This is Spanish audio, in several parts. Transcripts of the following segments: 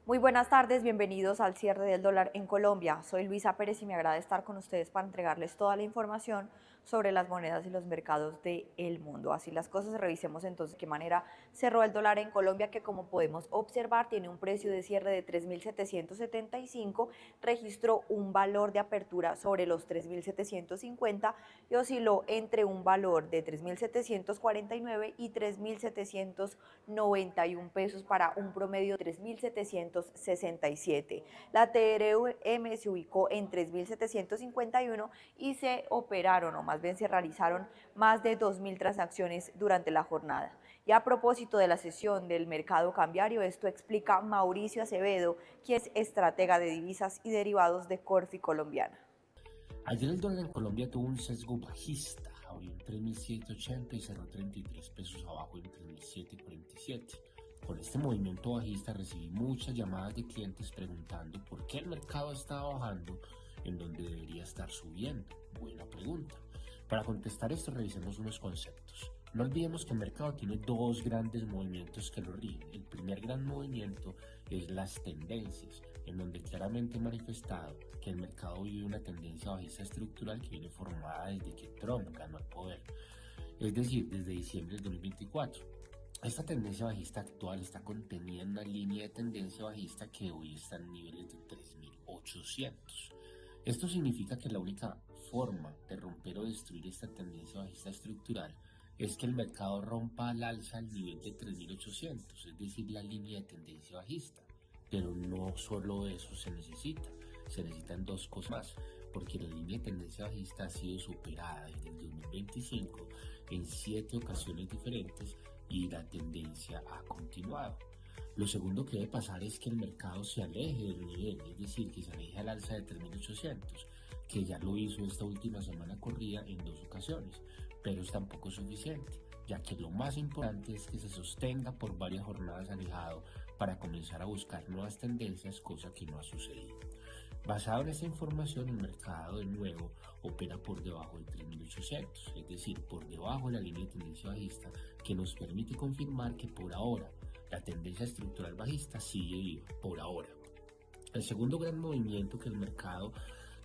Muy buenas tardes, bienvenidos al cierre del dólar en Colombia. Soy Luisa Pérez y me agrada estar con ustedes para entregarles toda la información sobre las monedas y los mercados del mundo. Así las cosas, revisemos entonces de qué manera cerró el dólar en Colombia, que como podemos observar tiene un precio de cierre de 3.775, registró un valor de apertura sobre los 3.750 y osciló entre un valor de 3.749 y 3.791 pesos para un promedio de 3.767. La TRM se ubicó en 3.751 y se operaron, o más bien se realizaron, más de 2.000 transacciones durante la jornada. Y a propósito de la sesión del mercado cambiario, esto explica Mauricio Acevedo, quien es estratega de divisas y derivados de Corfi Colombiana. Ayer el dólar en Colombia tuvo un sesgo bajista, abrió en 3.780 y cerró 33 pesos abajo en 3.747. Con este movimiento bajista recibí muchas llamadas de clientes preguntando por qué el mercado estaba bajando en donde debería estar subiendo. Buena pregunta. Para contestar esto revisemos unos conceptos. No olvidemos que el mercado tiene dos grandes movimientos que lo rigen. El primer gran movimiento es las tendencias, en donde claramente he manifestado que el mercado vive una tendencia bajista estructural que viene formada desde que Trump ganó el poder, es decir, desde diciembre del 2024. Esta tendencia bajista actual está contenida en una línea de tendencia bajista que hoy está en niveles de 3.800. Esto significa que la única forma de romper o destruir esta tendencia bajista estructural es que el mercado rompa al alza el nivel de 3.800, es decir, la línea de tendencia bajista. Pero no solo eso se necesitan dos cosas más, porque la línea de tendencia bajista ha sido superada desde el 2025 en 7 ocasiones diferentes y la tendencia ha continuado. Lo segundo que debe pasar es que el mercado se aleje del nivel, es decir, que se aleje al alza de 3.800, que ya lo hizo esta última semana corrida en 2 ocasiones, pero es tampoco suficiente, ya que lo más importante es que se sostenga por varias jornadas alejado para comenzar a buscar nuevas tendencias, cosa que no ha sucedido. Basado en esta información, el mercado de nuevo opera por debajo de 3.800, es decir, por debajo de la línea de tendencia bajista, que nos permite confirmar que por ahora la tendencia estructural bajista sigue viva, por ahora. El segundo gran movimiento que el mercado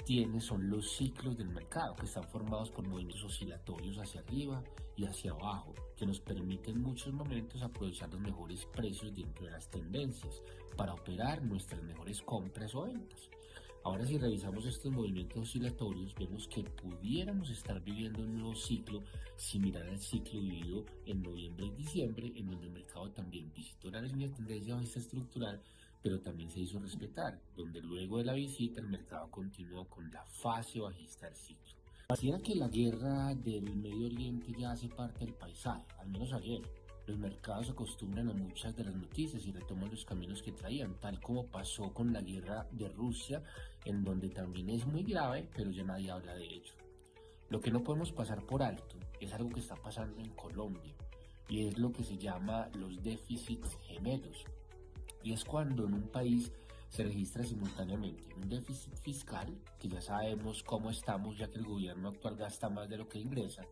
tiene son los ciclos del mercado, que están formados por movimientos oscilatorios hacia arriba y hacia abajo, que nos permiten en muchos momentos aprovechar los mejores precios dentro de las tendencias para operar nuestras mejores compras o ventas. Ahora, si revisamos estos movimientos oscilatorios, vemos que pudiéramos estar viviendo un nuevo ciclo similar al ciclo vivido en noviembre y diciembre, en donde el mercado también visitó la línea de tendencia bajista estructural, pero también se hizo respetar, donde luego de la visita el mercado continuó con la fase bajista del ciclo. Pareciera que la guerra del Medio Oriente ya hace parte del paisaje, al menos ayer. Los mercados se acostumbran a muchas de las noticias y retoman los caminos que traían, tal como pasó con la guerra de Rusia, en donde también es muy grave, pero ya nadie habla de ello. Lo que no podemos pasar por alto es algo que está pasando en Colombia, y es lo que se llama los déficits gemelos. Y es cuando en un país se registra simultáneamente un déficit fiscal, que ya sabemos cómo estamos ya que el gobierno actual gasta más de lo que ingresa,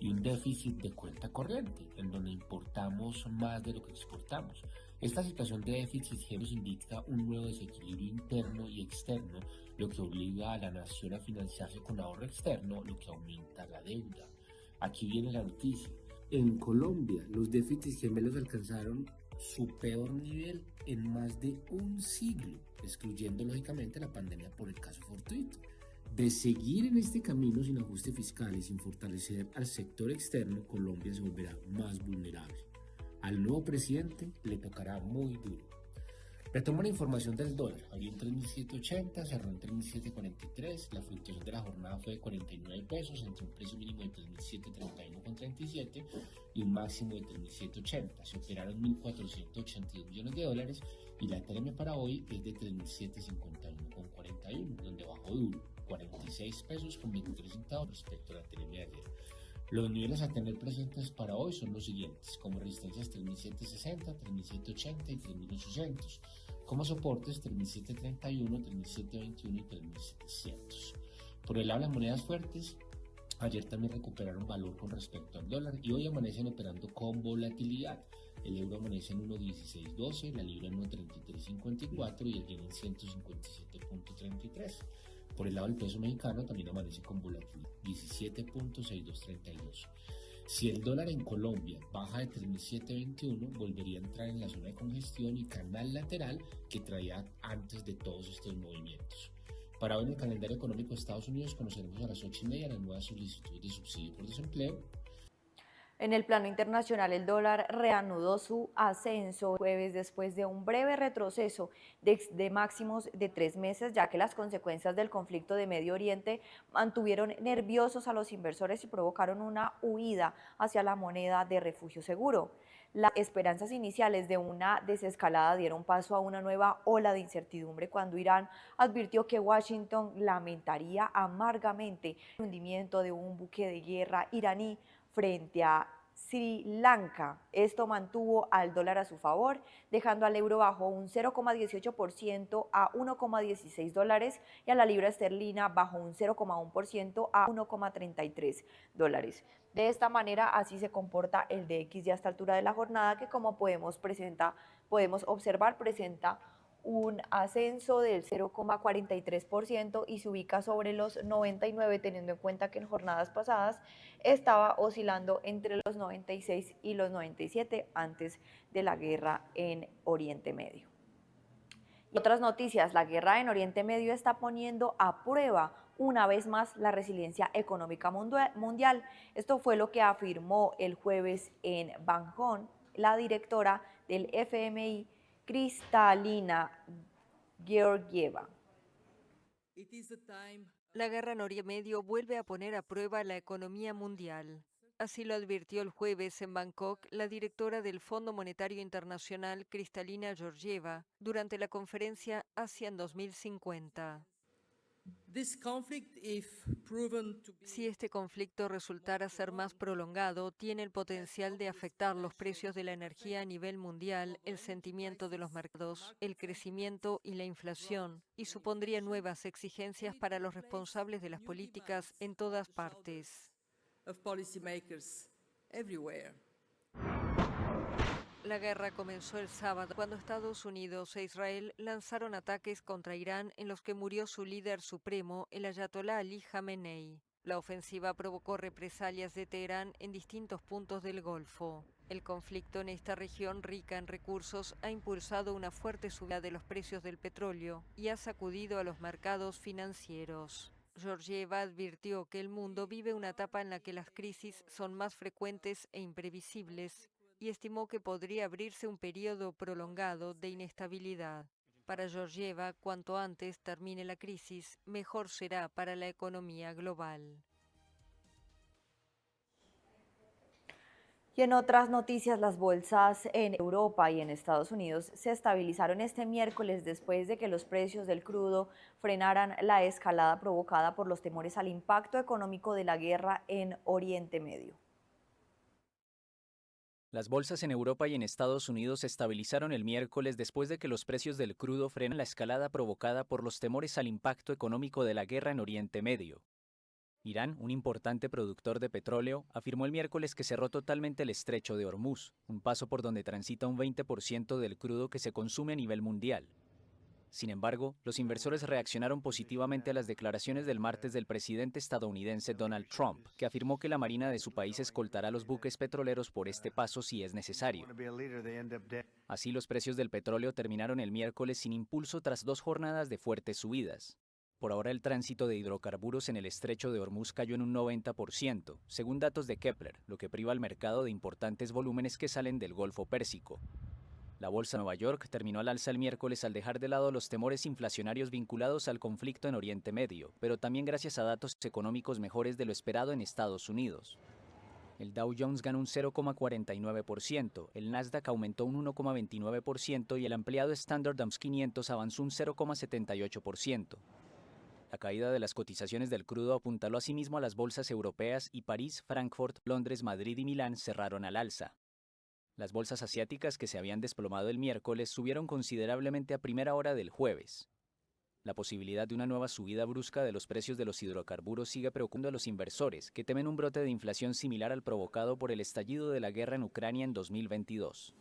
y un déficit de cuenta corriente, en donde importamos más de lo que exportamos. Esta situación de déficit nos indica un nuevo desequilibrio interno y externo, lo que obliga a la nación a financiarse con ahorro externo, lo que aumenta la deuda. Aquí viene la noticia. En Colombia, los déficits gemelos alcanzaron su peor nivel en más de un siglo, excluyendo lógicamente la pandemia por el caso fortuito. De seguir en este camino sin ajuste fiscal y sin fortalecer al sector externo, Colombia se volverá más vulnerable. Al nuevo presidente le tocará muy duro. Retomo la información del dólar. Abrió en 3.780, cerró en 3.743. La fluctuación de la jornada fue de 49 pesos, entre un precio mínimo de 3.731,37 y un máximo de 3.780. Se operaron 1.482 millones de dólares y la TRM para hoy es de 3.751,41, donde bajó duro, 46 pesos con 23 centavos respecto a la TRM de ayer. Los niveles a tener presentes para hoy son los siguientes, como resistencias 3.760, 3.780 y 3.800, como soportes 3.731, 3.721 y 3.700. Por el lado de las monedas fuertes, Ayer también recuperaron valor con respecto al dólar y hoy amanecen operando con volatilidad. El euro amanece en 1.1612, la libra en 1.3354 y el yen en 157.33. Por el lado del peso mexicano también amanece con volatilidad, 17.6232. Si el dólar en Colombia baja de 3.721, volvería a entrar en la zona de congestión y canal lateral que traía antes de todos estos movimientos. Para hoy en el calendario económico de Estados Unidos conoceremos a las 8:30 la nueva solicitud de subsidio por desempleo. En el plano internacional, el dólar reanudó su ascenso el jueves después de un breve retroceso de máximos de 3 meses, ya que las consecuencias del conflicto de Medio Oriente mantuvieron nerviosos a los inversores y provocaron una huida hacia la moneda de refugio seguro. Las esperanzas iniciales de una desescalada dieron paso a una nueva ola de incertidumbre cuando Irán advirtió que Washington lamentaría amargamente el hundimiento de un buque de guerra iraní frente a Sri Lanka. Esto mantuvo al dólar a su favor, dejando al euro bajo un 0,18% a 1,16 dólares y a la libra esterlina bajo un 0,1% a 1,33 dólares. De esta manera, así se comporta el DXY a esta altura de la jornada, que como podemos observar, presenta un ascenso del 0,43% y se ubica sobre los 99, teniendo en cuenta que en jornadas pasadas estaba oscilando entre los 96 y los 97 antes de la guerra en Oriente Medio. Y otras noticias, la guerra en Oriente Medio está poniendo a prueba una vez más la resiliencia económica mundial. Esto fue lo que afirmó el jueves en Bangkok la directora del FMI, Kristalina Georgieva. La guerra en Oriente Medio vuelve a poner a prueba la economía mundial. Así lo advirtió el jueves en Bangkok la directora del Fondo Monetario Internacional, Kristalina Georgieva, durante la conferencia Asia en 2050. Si este conflicto resultara ser más prolongado, tiene el potencial de afectar los precios de la energía a nivel mundial, el sentimiento de los mercados, el crecimiento y la inflación, y supondría nuevas exigencias para los responsables de las políticas en todas partes. La guerra comenzó el sábado cuando Estados Unidos e Israel lanzaron ataques contra Irán en los que murió su líder supremo, el ayatolá Ali Jamenei. La ofensiva provocó represalias de Teherán en distintos puntos del Golfo. El conflicto en esta región rica en recursos ha impulsado una fuerte subida de los precios del petróleo y ha sacudido a los mercados financieros. Georgieva advirtió que el mundo vive una etapa en la que las crisis son más frecuentes e imprevisibles y estimó que podría abrirse un periodo prolongado de inestabilidad. Para Georgieva, cuanto antes termine la crisis, mejor será para la economía global. Y en otras noticias, las bolsas en Europa y en Estados Unidos se estabilizaron este miércoles después de que los precios del crudo frenaran la escalada provocada por los temores al impacto económico de la guerra en Oriente Medio. Las bolsas en Europa y en Estados Unidos se estabilizaron el miércoles después de que los precios del crudo frenan la escalada provocada por los temores al impacto económico de la guerra en Oriente Medio. Irán, un importante productor de petróleo, afirmó el miércoles que cerró totalmente el estrecho de Hormuz, un paso por donde transita un 20% del crudo que se consume a nivel mundial. Sin embargo, los inversores reaccionaron positivamente a las declaraciones del martes del presidente estadounidense Donald Trump, que afirmó que la marina de su país escoltará los buques petroleros por este paso si es necesario. Así, los precios del petróleo terminaron el miércoles sin impulso tras 2 jornadas de fuertes subidas. Por ahora, el tránsito de hidrocarburos en el estrecho de Hormuz cayó en un 90%, según datos de Kepler, lo que priva al mercado de importantes volúmenes que salen del Golfo Pérsico. La bolsa de Nueva York terminó al alza el miércoles al dejar de lado los temores inflacionarios vinculados al conflicto en Oriente Medio, pero también gracias a datos económicos mejores de lo esperado en Estados Unidos. El Dow Jones ganó un 0,49%, el Nasdaq aumentó un 1,29% y el ampliado Standard & Poor's 500 avanzó un 0,78%. La caída de las cotizaciones del crudo apuntaló asimismo a las bolsas europeas y París, Frankfurt, Londres, Madrid y Milán cerraron al alza. Las bolsas asiáticas que se habían desplomado el miércoles subieron considerablemente a primera hora del jueves. La posibilidad de una nueva subida brusca de los precios de los hidrocarburos sigue preocupando a los inversores, que temen un brote de inflación similar al provocado por el estallido de la guerra en Ucrania en 2022.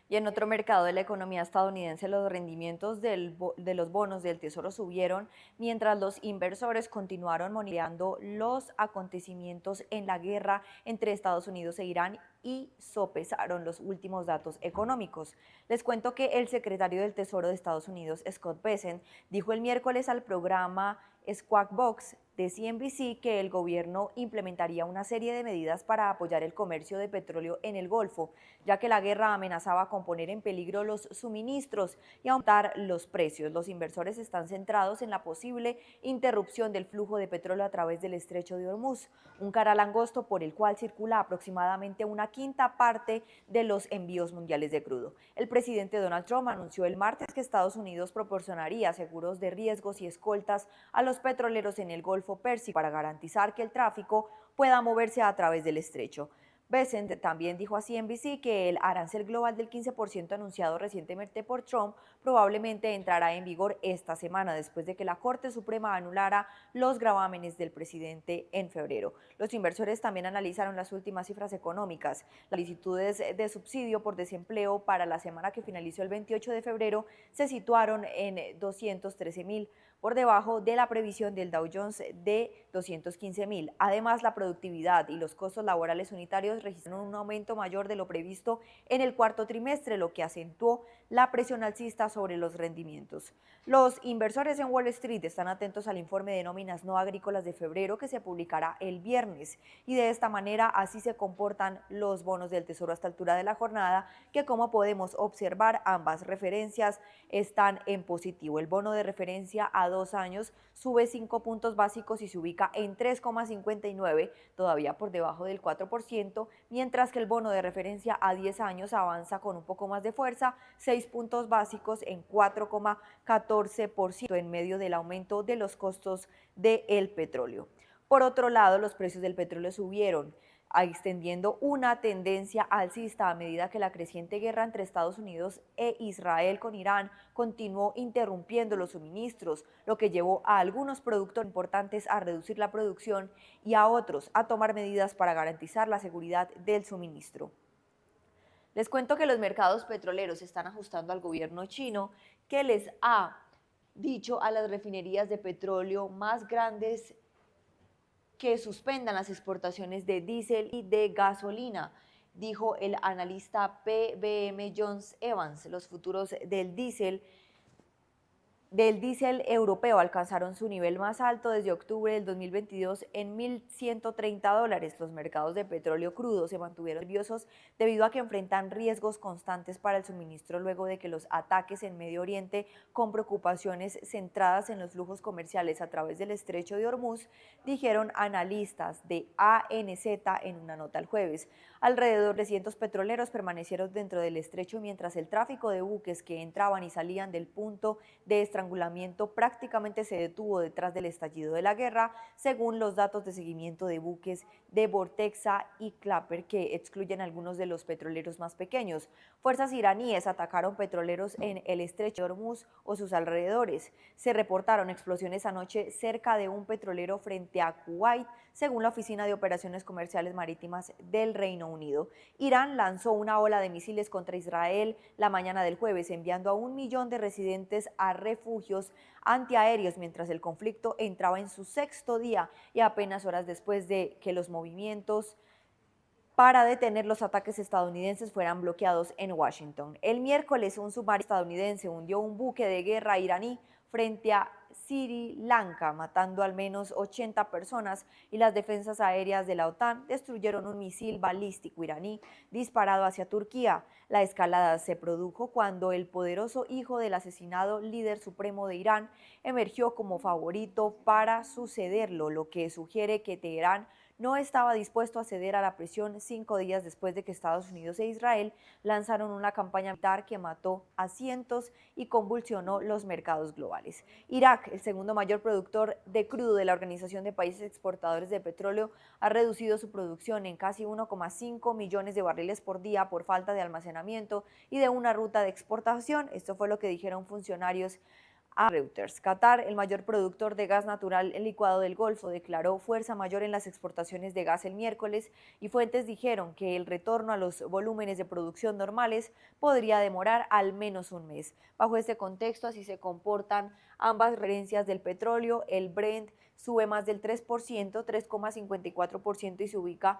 Y en otro mercado de la economía estadounidense, los rendimientos de los bonos del Tesoro subieron mientras los inversores continuaron monitoreando los acontecimientos en la guerra entre Estados Unidos e Irán y sopesaron los últimos datos económicos. Les cuento que el secretario del Tesoro de Estados Unidos, Scott Bessent, dijo el miércoles al programa Squawk Box de CNBC que el gobierno implementaría una serie de medidas para apoyar el comercio de petróleo en el Golfo, ya que la guerra amenazaba con poner en peligro los suministros y aumentar los precios. Los inversores están centrados en la posible interrupción del flujo de petróleo a través del estrecho de Hormuz, un canal angosto por el cual circula aproximadamente una quinta parte de los envíos mundiales de crudo. El presidente Donald Trump anunció el martes que Estados Unidos proporcionaría seguros de riesgos y escoltas a los petroleros en el Golfo Pérsico para garantizar que el tráfico pueda moverse a través del estrecho. Bessent también dijo a CNBC que el arancel global del 15% anunciado recientemente por Trump probablemente entrará en vigor esta semana después de que la Corte Suprema anulara los gravámenes del presidente en febrero. Los inversores también analizaron las últimas cifras económicas. Las solicitudes de subsidio por desempleo para la semana que finalizó el 28 de febrero se situaron en 213.000, por debajo de la previsión del Dow Jones de 215.000. Además, la productividad y los costos laborales unitarios registraron un aumento mayor de lo previsto en el cuarto trimestre, lo que acentuó la presión alcista sobre los rendimientos. Los inversores en Wall Street están atentos al informe de nóminas no agrícolas de febrero que se publicará el viernes y de esta manera así se comportan los bonos del Tesoro a esta altura de la jornada, que como podemos observar ambas referencias están en positivo. El bono de referencia a 2 años sube 5 puntos básicos y se ubica en 3,59, todavía por debajo del 4%, mientras que el bono de referencia a 10 años avanza con un poco más de fuerza, 6 puntos básicos en 4,14% en medio del aumento de los costos del petróleo. Por otro lado, los precios del petróleo subieron, extendiendo una tendencia alcista a medida que la creciente guerra entre Estados Unidos e Israel con Irán continuó interrumpiendo los suministros, lo que llevó a algunos productores importantes a reducir la producción y a otros a tomar medidas para garantizar la seguridad del suministro. Les cuento que los mercados petroleros se están ajustando al gobierno chino, que les ha dicho a las refinerías de petróleo más grandes que suspendan las exportaciones de diésel y de gasolina, dijo el analista PBM Jones Evans. Los futuros del diésel europeo alcanzaron su nivel más alto desde octubre del 2022 en $1.130. Los mercados de petróleo crudo se mantuvieron nerviosos debido a que enfrentan riesgos constantes para el suministro luego de que los ataques en Medio Oriente, con preocupaciones centradas en los flujos comerciales a través del estrecho de Hormuz, dijeron analistas de ANZ en una nota el jueves. Alrededor de 300 petroleros permanecieron dentro del estrecho mientras el tráfico de buques que entraban y salían del punto de estrangulamiento prácticamente se detuvo detrás del estallido de la guerra, según los datos de seguimiento de buques de Vortexa y Clapper, que excluyen algunos de los petroleros más pequeños. Fuerzas iraníes atacaron petroleros en el estrecho de Hormuz o sus alrededores. Se reportaron explosiones anoche cerca de un petrolero frente a Kuwait, según la Oficina de Operaciones Comerciales Marítimas del Reino Unido. Irán lanzó una ola de misiles contra Israel la mañana del jueves, enviando a 1 millón de residentes a refugios antiaéreos mientras el conflicto entraba en su 6º día y apenas horas después de que los movimientos para detener los ataques estadounidenses fueran bloqueados en Washington. El miércoles, un submarino estadounidense hundió un buque de guerra iraní frente a Sri Lanka, matando al menos 80 personas, y las defensas aéreas de la OTAN destruyeron un misil balístico iraní disparado hacia Turquía. La escalada se produjo cuando el poderoso hijo del asesinado líder supremo de Irán emergió como favorito para sucederlo, lo que sugiere que Teherán no estaba dispuesto a ceder a la presión 5 días después de que Estados Unidos e Israel lanzaron una campaña militar que mató a cientos y convulsionó los mercados globales. Irak, el segundo mayor productor de crudo de la Organización de Países Exportadores de Petróleo, ha reducido su producción en casi 1,5 millones de barriles por día por falta de almacenamiento y de una ruta de exportación. Esto fue lo que dijeron funcionarios a Reuters. Qatar, el mayor productor de gas natural licuado del Golfo, declaró fuerza mayor en las exportaciones de gas el miércoles y fuentes dijeron que el retorno a los volúmenes de producción normales podría demorar al menos un mes. Bajo este contexto, así se comportan ambas referencias del petróleo. El Brent sube más del 3%, 3,54% y se ubica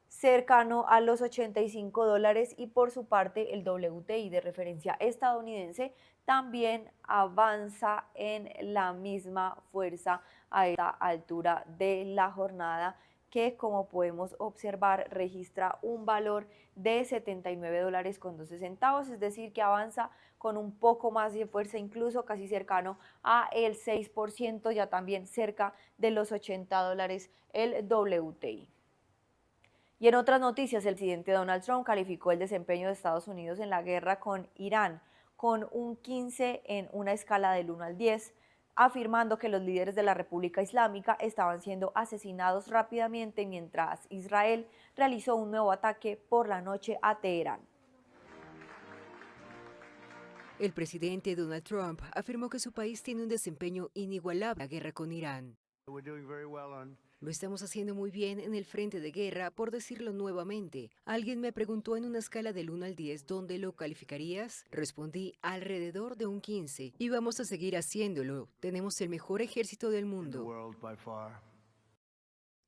cercano a los $85 y por su parte el WTI de referencia estadounidense también avanza en la misma fuerza a esta altura de la jornada, que como podemos observar registra un valor de $79,12, es decir que avanza con un poco más de fuerza, incluso casi cercano a el 6%, ya también cerca de los $80 el WTI. Y en otras noticias, el presidente Donald Trump calificó el desempeño de Estados Unidos en la guerra con Irán con un 15 en una escala del 1 al 10, afirmando que los líderes de la República Islámica estaban siendo asesinados rápidamente mientras Israel realizó un nuevo ataque por la noche a Teherán. El presidente Donald Trump afirmó que su país tiene un desempeño inigualable en la guerra con Irán. Lo estamos haciendo muy bien en el frente de guerra, por decirlo nuevamente. Alguien me preguntó en una escala del 1 al 10 ¿dónde lo calificarías? Respondí alrededor de un 15 y vamos a seguir haciéndolo. Tenemos el mejor ejército del mundo.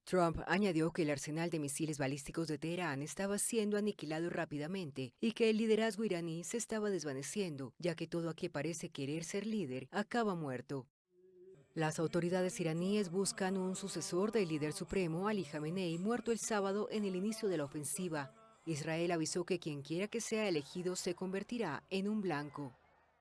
Trump añadió que el arsenal de misiles balísticos de Teherán estaba siendo aniquilado rápidamente y que el liderazgo iraní se estaba desvaneciendo, ya que todo aquel que parece querer ser líder acaba muerto. Las autoridades iraníes buscan un sucesor del líder supremo, Ali Khamenei, muerto el sábado en el inicio de la ofensiva. Israel avisó que quien quiera que sea elegido se convertirá en un blanco.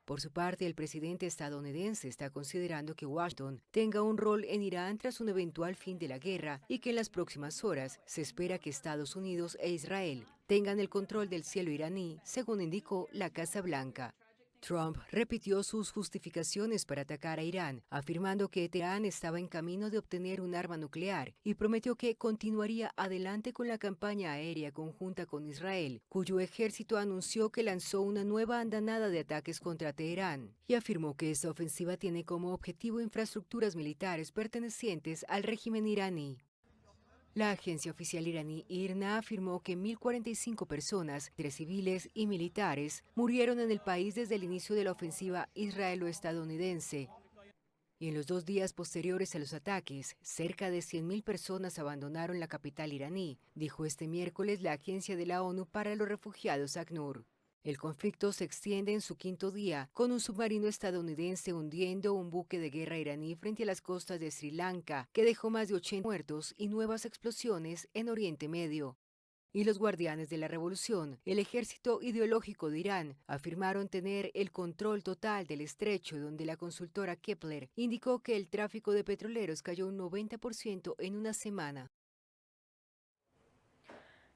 Por su parte, el presidente estadounidense está considerando que Washington tenga un rol en Irán tras un eventual fin de la guerra y que en las próximas horas se espera que Estados Unidos e Israel tengan el control del cielo iraní, según indicó la Casa Blanca. Trump repitió sus justificaciones para atacar a Irán, afirmando que Teherán estaba en camino de obtener un arma nuclear y prometió que continuaría adelante con la campaña aérea conjunta con Israel, cuyo ejército anunció que lanzó una nueva andanada de ataques contra Teherán, y afirmó que esta ofensiva tiene como objetivo infraestructuras militares pertenecientes al régimen iraní. La agencia oficial iraní IRNA afirmó que 1.045 personas, entre civiles y militares, murieron en el país desde el inicio de la ofensiva israelo-estadounidense. Y en los 2 días posteriores a los ataques, cerca de 100.000 personas abandonaron la capital iraní, dijo este miércoles la agencia de la ONU para los refugiados ACNUR. El conflicto se extiende en su 5.º día, con un submarino estadounidense hundiendo un buque de guerra iraní frente a las costas de Sri Lanka, que dejó más de 80 muertos y nuevas explosiones en Oriente Medio. Y los guardianes de la revolución, el ejército ideológico de Irán, afirmaron tener el control total del estrecho, donde la consultora Kepler indicó que el tráfico de petroleros cayó un 90% en una semana.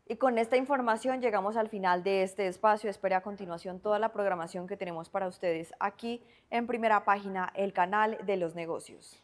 Y con esta información llegamos al final de este espacio. Espere a continuación toda la programación que tenemos para ustedes aquí en Primera Página, el canal de los negocios.